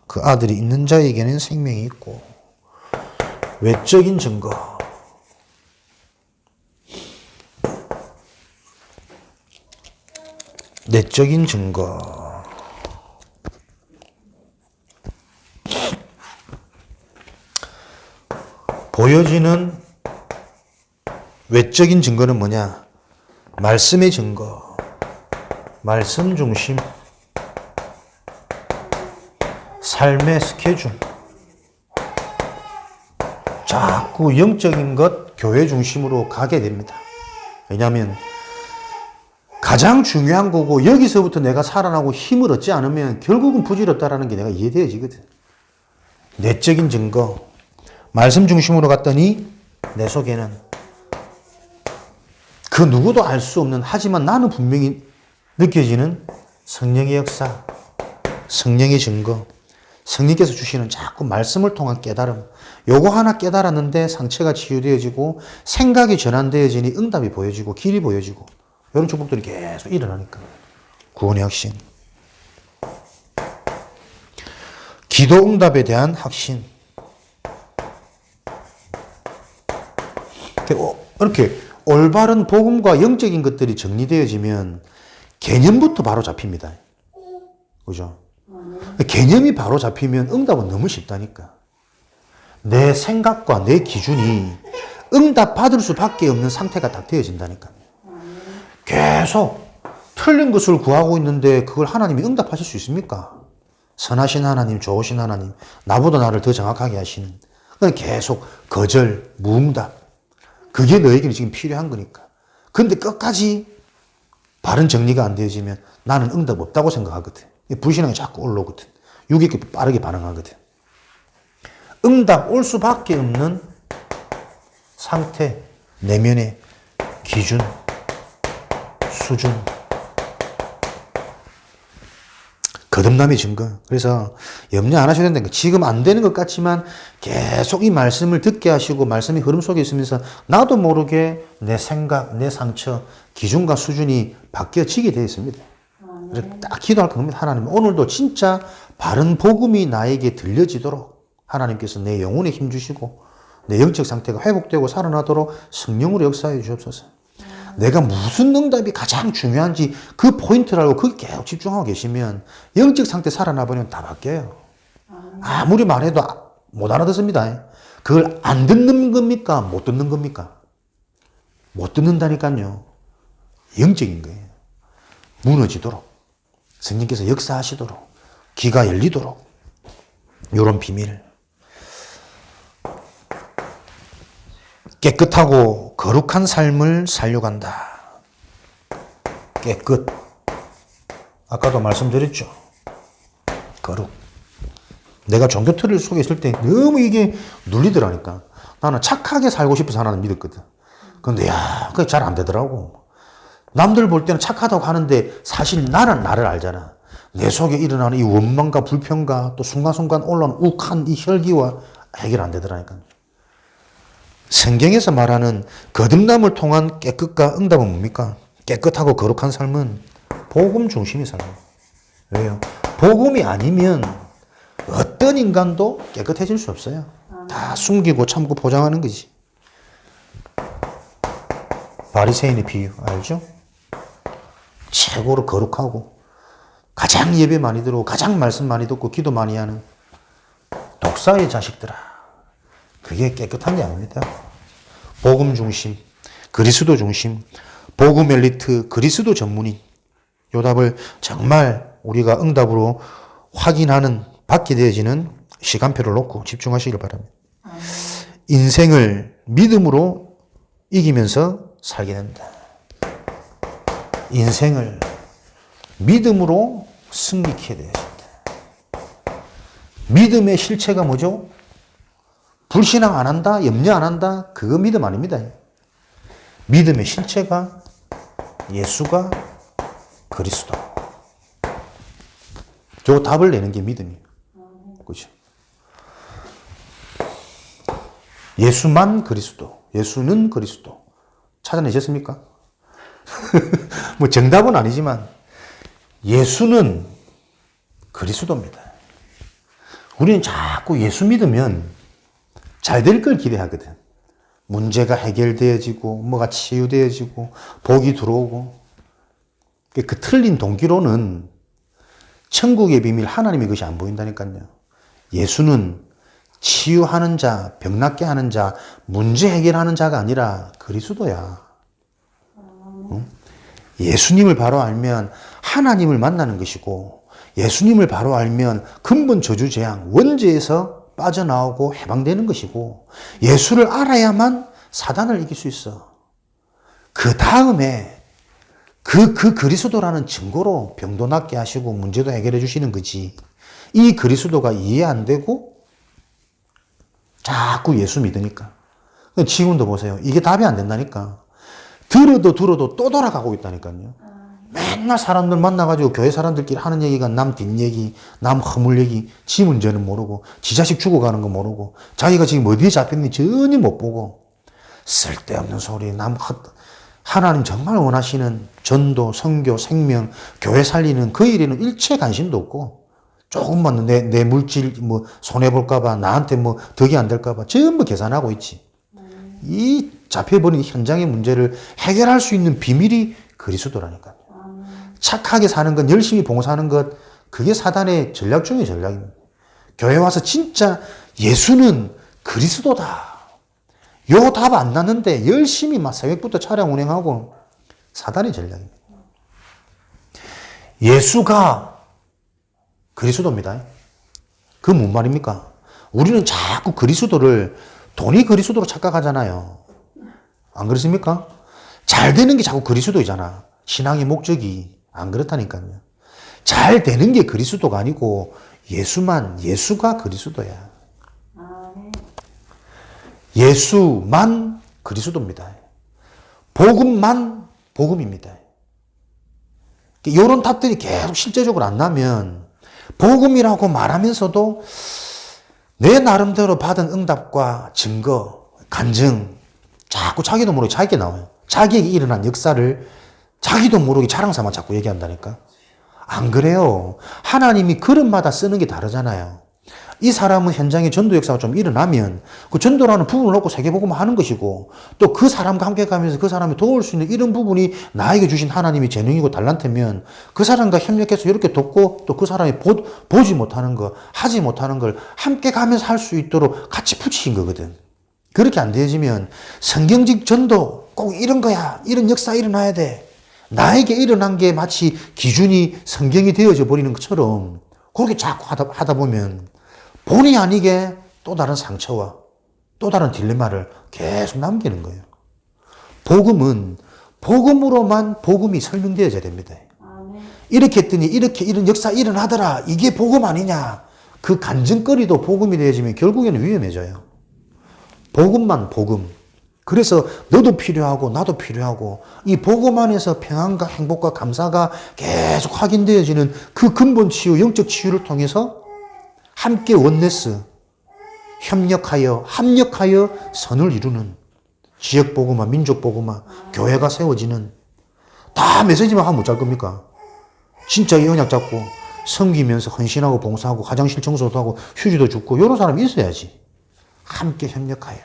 그 아들이 있는 자에게는 생명이 있고 외적인 증거. 내적인 증거. 보여지는 외적인 증거는 뭐냐? 말씀의 증거. 말씀 중심. 삶의 스케줄. 자꾸 영적인 것, 교회 중심으로 가게 됩니다. 왜냐하면 가장 중요한 거고 여기서부터 내가 살아나고 힘을 얻지 않으면 결국은 부질없다라는 게 내가 이해되어지거든. 내적인 증거. 말씀 중심으로 갔더니 내 속에는 그 누구도 알 수 없는 하지만 나는 분명히 느껴지는 성령의 역사. 성령의 증거, 성령께서 주시는 자꾸 말씀을 통한 깨달음, 요거 하나 깨달았는데 상처가 치유되어지고 생각이 전환되어지니 응답이 보여지고 길이 보여지고 이런 축복들이 계속 일어나니까. 구원의 확신. 기도 응답에 대한 확신. 이렇게 올바른 복음과 영적인 것들이 정리되어지면 개념부터 바로 잡힙니다. 그죠? 개념이 바로 잡히면 응답은 너무 쉽다니까. 내 생각과 내 기준이 응답 받을 수밖에 없는 상태가 딱 되어진다니까요. 계속 틀린 것을 구하고 있는데 그걸 하나님이 응답하실 수 있습니까? 선하신 하나님, 좋으신 하나님, 나보다 나를 더 정확하게 하시는. 계속 거절, 무응답. 그게 너에게는 지금 필요한 거니까. 근데 끝까지 바른 정리가 안 되어지면 나는 응답 없다고 생각하거든. 불신앙이 자꾸 올라오거든. 유익이 빠르게 반응하거든. 응답 올 수밖에 없는 상태, 내면의 기준, 수준, 거듭남의 증거. 그래서 염려 안 하셔도 된다니까. 지금 안 되는 것 같지만 계속 이 말씀을 듣게 하시고 말씀의 흐름 속에 있으면서 나도 모르게 내 생각, 내 상처, 기준과 수준이 바뀌어지게 되어 있습니다. 그래서 딱 기도할 겁니다. 하나님, 오늘도 진짜 바른 복음이 나에게 들려지도록 하나님께서 내 영혼에 힘 주시고 내 영적 상태가 회복되고 살아나도록 성령으로 역사해 주옵소서. 내가 무슨 응답이 가장 중요한지 그 포인트를 알고 거기 계속 집중하고 계시면 영적 상태 살아나버리면 다 바뀌어요. 아무리 말해도 못 알아듣습니다. 그걸 안 듣는 겁니까? 못 듣는 겁니까? 못 듣는다니까요. 영적인 거예요. 무너지도록 성령께서 역사하시도록 귀가 열리도록 이런 비밀. 깨끗하고 거룩한 삶을 살려간다. 깨끗. 아까도 말씀드렸죠. 거룩. 내가 종교 틀 속에 있을 때 너무 이게 눌리더라니까. 나는 착하게 살고 싶어서 하나는 믿었거든. 근데 그게 잘 안 되더라고. 남들 볼 때는 착하다고 하는데 사실 나는 나를 알잖아. 내 속에 일어나는 이 원망과 불평과 또 순간순간 올라오는 욱한 이 혈기와 해결 안 되더라니까. 성경에서 말하는 거듭남을 통한 깨끗과 응답은 뭡니까? 깨끗하고 거룩한 삶은 복음 중심의 삶이에요. 왜요? 복음이 아니면 어떤 인간도 깨끗해질 수 없어요. 다 숨기고 참고 포장하는 거지. 바리새인의 비유 알죠? 최고로 거룩하고 가장 예배 많이 들어오고 가장 말씀 많이 듣고 기도 많이 하는 독사의 자식들아. 그게 깨끗한 게 아닙니다. 복음 중심, 그리스도 중심, 복음 엘리트, 그리스도 전문인. 요 답을 정말 우리가 응답으로 확인하는, 받게 되어지는 시간표를 놓고 집중하시길 바랍니다. 인생을 믿음으로 이기면서 살게 된다. 인생을 믿음으로 승리케 되어진다. 믿음의 실체가 뭐죠? 불신앙 안 한다, 염려 안 한다, 그거 믿음 아닙니다. 믿음의 실체가 예수가 그리스도. 저 답을 내는 게 믿음이에요. 그렇죠? 예수만 그리스도, 예수는 그리스도. 찾아내셨습니까? 뭐 정답은 아니지만 예수는 그리스도입니다. 우리는 자꾸 예수 믿으면 잘 될 걸 기대하거든. 문제가 해결되어지고 뭐가 치유되어지고 복이 들어오고. 그 틀린 동기로는 천국의 비밀 하나님의 것이 안 보인다니까요. 예수는 치유하는 자, 병 낫게 하는 자, 문제 해결하는 자가 아니라 그리스도야. 응? 예수님을 바로 알면 하나님을 만나는 것이고, 예수님을 바로 알면 근본 저주 재앙, 원죄에서 빠져나오고 해방되는 것이고, 예수를 알아야만 사단을 이길 수 있어. 그 다음에 그 그리스도라는 증거로 병도 낫게 하시고 문제도 해결해 주시는 거지. 이 그리스도가 이해 안 되고 자꾸 예수 믿으니까. 지금도 보세요. 이게 답이 안 된다니까. 들어도 또 돌아가고 있다니까요. 맨날 사람들 만나가지고 교회 사람들끼리 하는 얘기가 남 뒷얘기, 남 허물 얘기, 지 문제는 모르고, 지 자식 죽어가는 거 모르고, 자기가 지금 어디에 잡혔는지 전혀 못 보고, 쓸데없는 소리, 하나님 정말 원하시는 전도, 선교, 생명, 교회 살리는 그 일에는 일체 관심도 없고, 조금만 내 물질, 손해볼까봐, 나한테 덕이 안 될까봐 전부 계산하고 있지. 이 잡혀버린 현장의 문제를 해결할 수 있는 비밀이 그리스도라니까요. 착하게 사는 것, 열심히 봉사하는 것, 그게 사단의 전략 중의 전략입니다. 교회 와서 진짜 예수는 그리스도다. 요 답 안 났는데 열심히 막 새벽부터 차량 운행하고 사단의 전략입니다. 예수가 그리스도입니다. 그 뭔 말입니까? 우리는 자꾸 그리스도를 돈이 그리스도로 착각하잖아요. 안 그렇습니까? 잘 되는 게 자꾸 그리스도이잖아. 신앙의 목적이 안 그렇다니까요. 잘 되는 게 그리스도가 아니고 예수가 그리스도야. 예수만 그리스도입니다. 복음만 복음입니다. 이런 답들이 계속 실제적으로 안 나면 복음이라고 말하면서도 내 나름대로 받은 응답과 증거, 간증 자꾸 자기도 모르게 자기게 나와요. 자기에게 일어난 역사를 자기도 모르게 자랑 삼아 자꾸 얘기한다니까. 안 그래요. 하나님이 그릇마다 쓰는 게 다르잖아요. 이 사람은 현장에 전도 역사가 좀 일어나면 그 전도라는 부분을 놓고 세계복음을 하는 것이고 또 그 사람과 함께 가면서 그 사람이 도울 수 있는 이런 부분이 나에게 주신 하나님의 재능이고 달란트면 그 사람과 협력해서 이렇게 돕고 또 그 사람이 보지 못하는 거, 하지 못하는 걸 함께 가면서 할 수 있도록 같이 붙이신 거거든. 그렇게 안 되어지면 성경적 전도 꼭 이런 거야. 이런 역사 일어나야 돼. 나에게 일어난 게 마치 기준이 성경이 되어져 버리는 것처럼 그렇게 자꾸 하다 보면 본의 아니게 또 다른 상처와 또 다른 딜레마를 계속 남기는 거예요. 복음은 복음으로만 복음이 설명되어져야 됩니다. 이렇게 했더니 이런 역사 일어나더라. 이게 복음 아니냐. 그 간증거리도 복음이 되어지면 결국에는 위험해져요. 복음만 복음. 그래서 너도 필요하고 나도 필요하고 이 복음 안에서 평안과 행복과 감사가 계속 확인되어지는 그 근본 치유, 영적 치유를 통해서 함께 원네스, 협력하여, 합력하여 선을 이루는 지역 복음화, 민족 복음화, 교회가 세워지는 다 메시지만 하면 어쩔 겁니까? 진짜 이 언약 잡고 섬기면서 헌신하고 봉사하고 화장실 청소도 하고 휴지도 줍고 이런 사람이 있어야지. 함께 협력하여.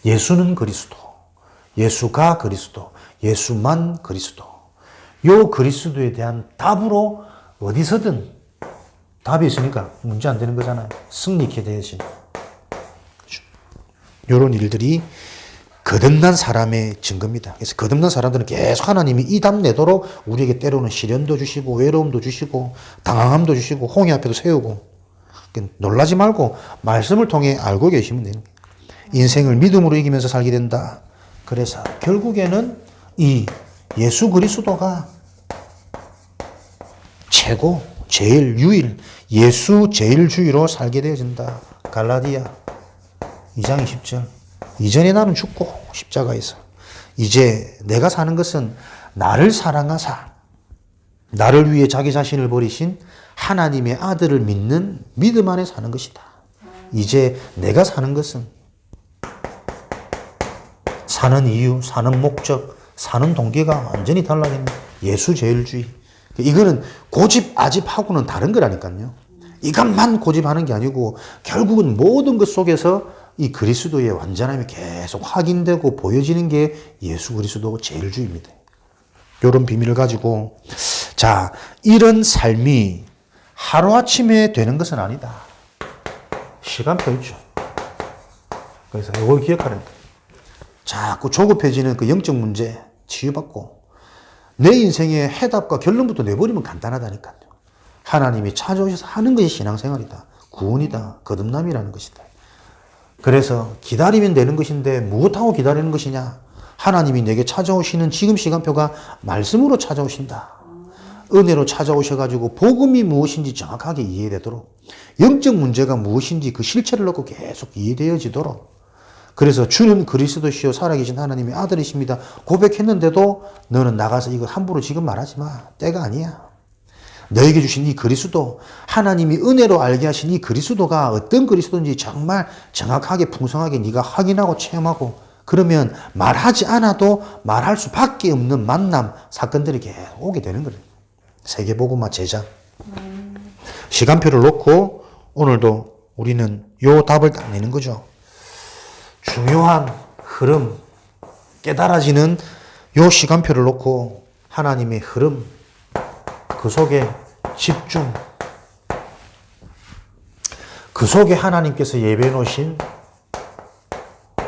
예수는 그리스도, 예수가 그리스도, 예수만 그리스도. 요 그리스도에 대한 답으로 어디서든 답이 있으니까 문제 안 되는 거잖아요. 승리케 되어진. 이런 일들이 거듭난 사람의 증거입니다. 그래서 거듭난 사람들은 계속 하나님이 이 답 내도록 우리에게 때로는 시련도 주시고 외로움도 주시고 당황함도 주시고 홍해 앞에도 세우고 놀라지 말고 말씀을 통해 알고 계시면 됩니다. 인생을 믿음으로 이기면서 살게 된다. 그래서 결국에는 이 예수 그리스도가 최고, 제일, 유일, 예수 제일주의로 살게 되어진다. 갈라디아 2장 20절. 이전에 나는 죽고 십자가에서 이제 내가 사는 것은 나를 사랑하사 나를 위해 자기 자신을 버리신 하나님의 아들을 믿는 믿음 안에 사는 것이다. 이제 내가 사는 것은 사는 이유, 사는 목적, 사는 동기가 완전히 달라진 예수 제일주의. 이거는 고집, 아집하고는 다른 거라니까요. 이것만 고집하는 게 아니고 결국은 모든 것 속에서 이 그리스도의 완전함이 계속 확인되고 보여지는 게 예수 그리스도 제일주의입니다. 이런 비밀을 가지고 자, 이런 삶이 하루아침에 되는 것은 아니다. 시간표 있죠. 그래서 이걸 기억하는 거예요. 자꾸 조급해지는 그 영적 문제 치유받고 내 인생의 해답과 결론부터 내버리면 간단하다니까요. 하나님이 찾아오셔서 하는 것이 신앙생활이다. 구원이다. 거듭남이라는 것이다. 그래서 기다리면 되는 것인데 무엇하고 기다리는 것이냐? 하나님이 내게 찾아오시는 지금 시간표가 말씀으로 찾아오신다. 은혜로 찾아오셔가지고 복음이 무엇인지 정확하게 이해되도록 영적 문제가 무엇인지 그 실체를 놓고 계속 이해되어지도록 그래서 주는 그리스도시요 살아계신 하나님의 아들이십니다. 고백했는데도 너는 나가서 이거 함부로 지금 말하지 마. 때가 아니야. 너에게 주신 이 그리스도, 하나님이 은혜로 알게 하신 이 그리스도가 어떤 그리스도인지 정말 정확하게 풍성하게 네가 확인하고 체험하고 그러면 말하지 않아도 말할 수밖에 없는 만남, 사건들이 계속 오게 되는 거예요. 세계복음화 제자. 시간표를 놓고 오늘도 우리는 요 답을 딱 내는 거죠. 중요한 흐름, 깨달아지는 요 시간표를 놓고 하나님의 흐름, 그 속에 집중, 그 속에 하나님께서 예배해 놓으신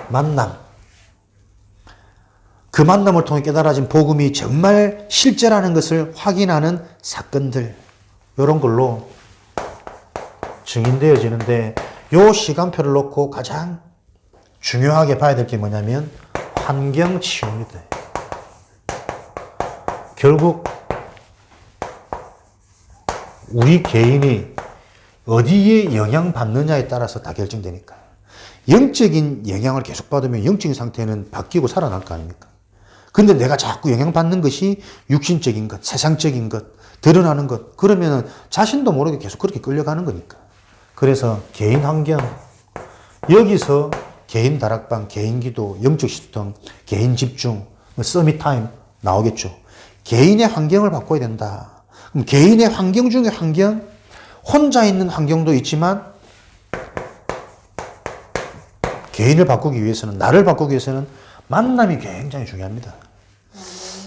만남, 그 만남을 통해 깨달아진 복음이 정말 실제라는 것을 확인하는 사건들, 이런 걸로 증인되어지는데 요 시간표를 놓고 가장 중요하게 봐야 될 게 뭐냐면 환경치유입니다. 결국 우리 개인이 어디에 영향받느냐에 따라서 다 결정되니까. 영적인 영향을 계속 받으면 영적인 상태는 바뀌고 살아날 거 아닙니까? 근데 내가 자꾸 영향받는 것이 육신적인 것, 세상적인 것, 드러나는 것, 그러면 자신도 모르게 계속 그렇게 끌려가는 거니까. 그래서 개인 환경, 여기서 개인 다락방, 개인 기도, 영적 시스템, 개인 집중, 서밋 타임 나오겠죠. 개인의 환경을 바꿔야 된다. 그럼 개인의 환경 중에 환경, 혼자 있는 환경도 있지만 개인을 바꾸기 위해서는, 나를 바꾸기 위해서는 만남이 굉장히 중요합니다.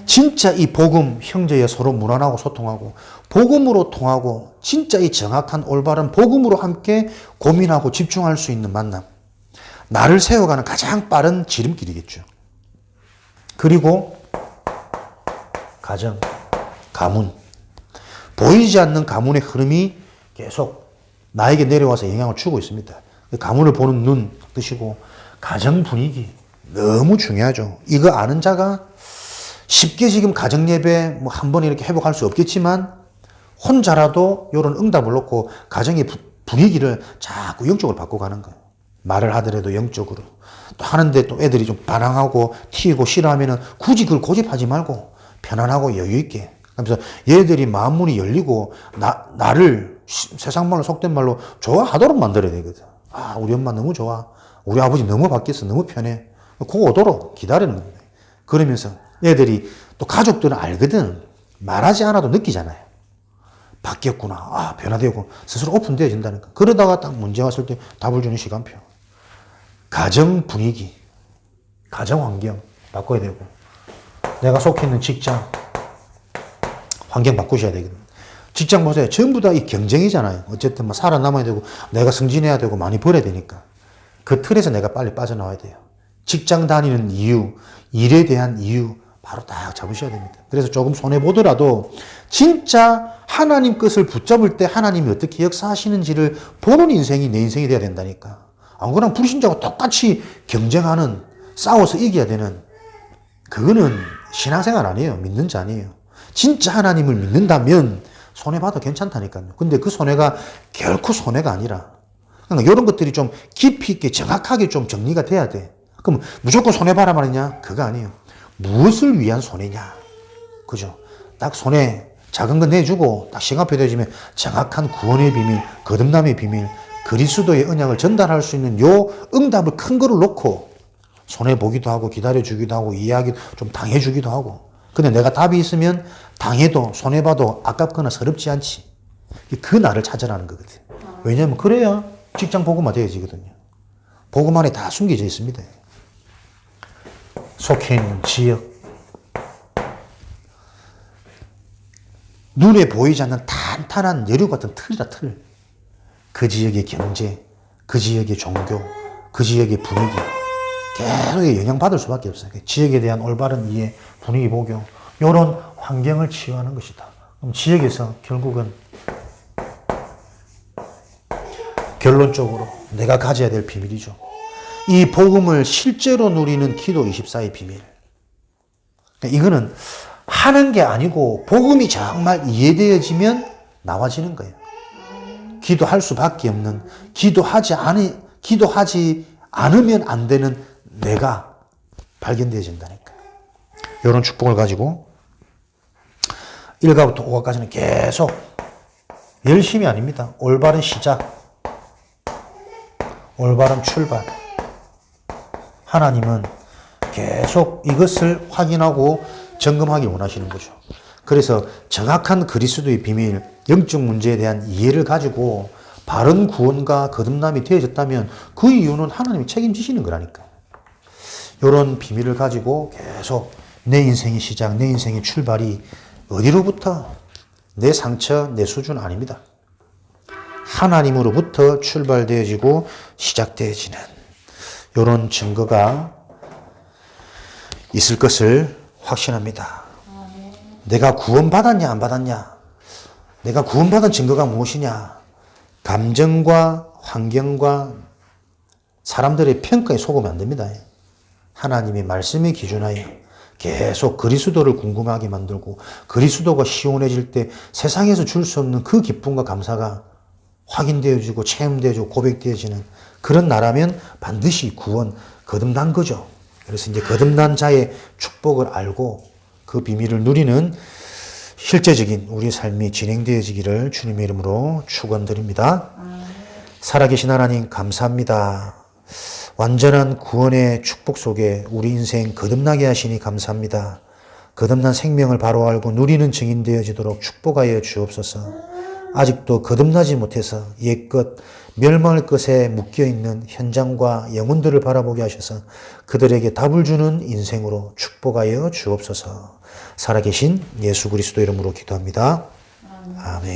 진짜 이 복음, 형제여 서로 문안하고 소통하고 복음으로 통하고 진짜 이 정확한 올바른 복음으로 함께 고민하고 집중할 수 있는 만남. 나를 세워가는 가장 빠른 지름길이겠죠. 그리고 가정, 가문. 보이지 않는 가문의 흐름이 계속 나에게 내려와서 영향을 주고 있습니다. 가문을 보는 눈 뜻이고 가정 분위기 너무 중요하죠. 이거 아는 자가 쉽게 지금 가정 예배 뭐 한 번에 이렇게 회복할 수 없겠지만 혼자라도 이런 응답을 놓고 가정의 분위기를 자꾸 영적으로 바꿔가는 거예요. 말을 하더라도 영적으로. 또 하는데 또 애들이 좀 반항하고 튀고 싫어하면은 굳이 그걸 고집하지 말고 편안하고 여유있게. 그래서 얘들이 마음문이 열리고 나를 세상 말로 속된 말로 좋아하도록 만들어야 되거든. 아, 우리 엄마 너무 좋아. 우리 아버지 너무 바뀌었어. 너무 편해. 그거 오도록 기다리는 겁니다. 그러면서 애들이 또 가족들은 알거든. 말하지 않아도 느끼잖아요. 바뀌었구나. 아, 변화되고 스스로 오픈되어진다는 거. 그러다가 딱 문제 왔을 때 답을 주는 시간표. 가정 분위기, 가정 환경 바꿔야 되고 내가 속해 있는 직장 환경 바꾸셔야 되거든요. 직장 보세요. 전부 다 이 경쟁이잖아요. 어쨌든 뭐 살아남아야 되고 내가 승진해야 되고 많이 벌어야 되니까 그 틀에서 내가 빨리 빠져나와야 돼요. 직장 다니는 이유, 일에 대한 이유 바로 딱 잡으셔야 됩니다. 그래서 조금 손해보더라도 진짜 하나님 것을 붙잡을 때 하나님이 어떻게 역사하시는지를 보는 인생이 내 인생이 돼야 된다니까. 안 그러면 불신자와 똑같이 경쟁하는, 싸워서 이겨야 되는, 그거는 신앙생활 아니에요. 믿는 자 아니에요. 진짜 하나님을 믿는다면 손해봐도 괜찮다니까요. 근데 그 손해가 결코 손해가 아니라 그러니까 이런 것들이 좀 깊이 있게 정확하게 좀 정리가 돼야 돼. 그럼 무조건 손해봐라 말이냐? 그거 아니에요. 무엇을 위한 손해냐? 그죠? 딱 손해 작은 거 내주고 딱 시간표 되어지면 정확한 구원의 비밀, 거듭남의 비밀, 그리스도의 언약을 전달할 수 있는 요 응답을 큰 거를 놓고 손해보기도 하고 기다려주기도 하고 이해하기 좀 당해주기도 하고 근데 내가 답이 있으면 당해도 손해봐도 아깝거나 서럽지 않지. 그 나를 찾아라는 거거든. 왜냐하면 그래야 직장 복음화 되어지거든요. 복음 안에 다 숨겨져 있습니다. 속해 있는 지역, 눈에 보이지 않는 탄탄한 여류 같은 틀이다, 틀. 그 지역의 경제, 그 지역의 종교, 그 지역의 분위기 계속 영향받을 수밖에 없어요. 지역에 대한 올바른 이해, 분위기 복용, 이런 환경을 치유하는 것이다. 그럼 지역에서 결국은 결론적으로 내가 가져야 될 비밀이죠. 이 복음을 실제로 누리는 기도 24의 비밀. 그러니까 이거는 하는 게 아니고 복음이 정말 이해되어지면 나와지는 거예요. 기도할 수밖에 없는, 기도하지 않으면 안 되는 내가 발견되어진다니까. 이런 축복을 가지고 1가부터 5가까지는 계속 열심이 아닙니다. 올바른 시작, 올바른 출발. 하나님은 계속 이것을 확인하고 점검하기 원하시는 거죠. 그래서 정확한 그리스도의 비밀, 영적 문제에 대한 이해를 가지고 바른 구원과 거듭남이 되어졌다면 그 이유는 하나님이 책임지시는 거라니까. 이런 비밀을 가지고 계속 내 인생의 시작, 내 인생의 출발이 어디로부터? 내 상처, 내 수준 아닙니다. 하나님으로부터 출발되어지고 시작되어지는 이런 증거가 있을 것을 확신합니다. 내가 구원받았냐 안 받았냐? 내가 구원받은 증거가 무엇이냐? 감정과 환경과 사람들의 평가에 속으면 안 됩니다. 하나님의 말씀에 기준하여 계속 그리스도를 궁금하게 만들고 그리스도가 시원해질 때 세상에서 줄 수 없는 그 기쁨과 감사가 확인되어지고 체험되어지고 고백되어지는 그런 나라면 반드시 구원, 거듭난 거죠. 그래서 이제 거듭난 자의 축복을 알고 그 비밀을 누리는 실제적인 우리의 삶이 진행되어지기를 주님의 이름으로 축원드립니다. 살아계신 하나님 감사합니다. 완전한 구원의 축복 속에 우리 인생 거듭나게 하시니 감사합니다. 거듭난 생명을 바로 알고 누리는 증인 되어지도록 축복하여 주옵소서. 아직도 거듭나지 못해서 옛것, 멸망할 것에 묶여있는 현장과 영혼들을 바라보게 하셔서 그들에게 답을 주는 인생으로 축복하여 주옵소서. 살아계신 예수 그리스도 이름으로 기도합니다. 아멘.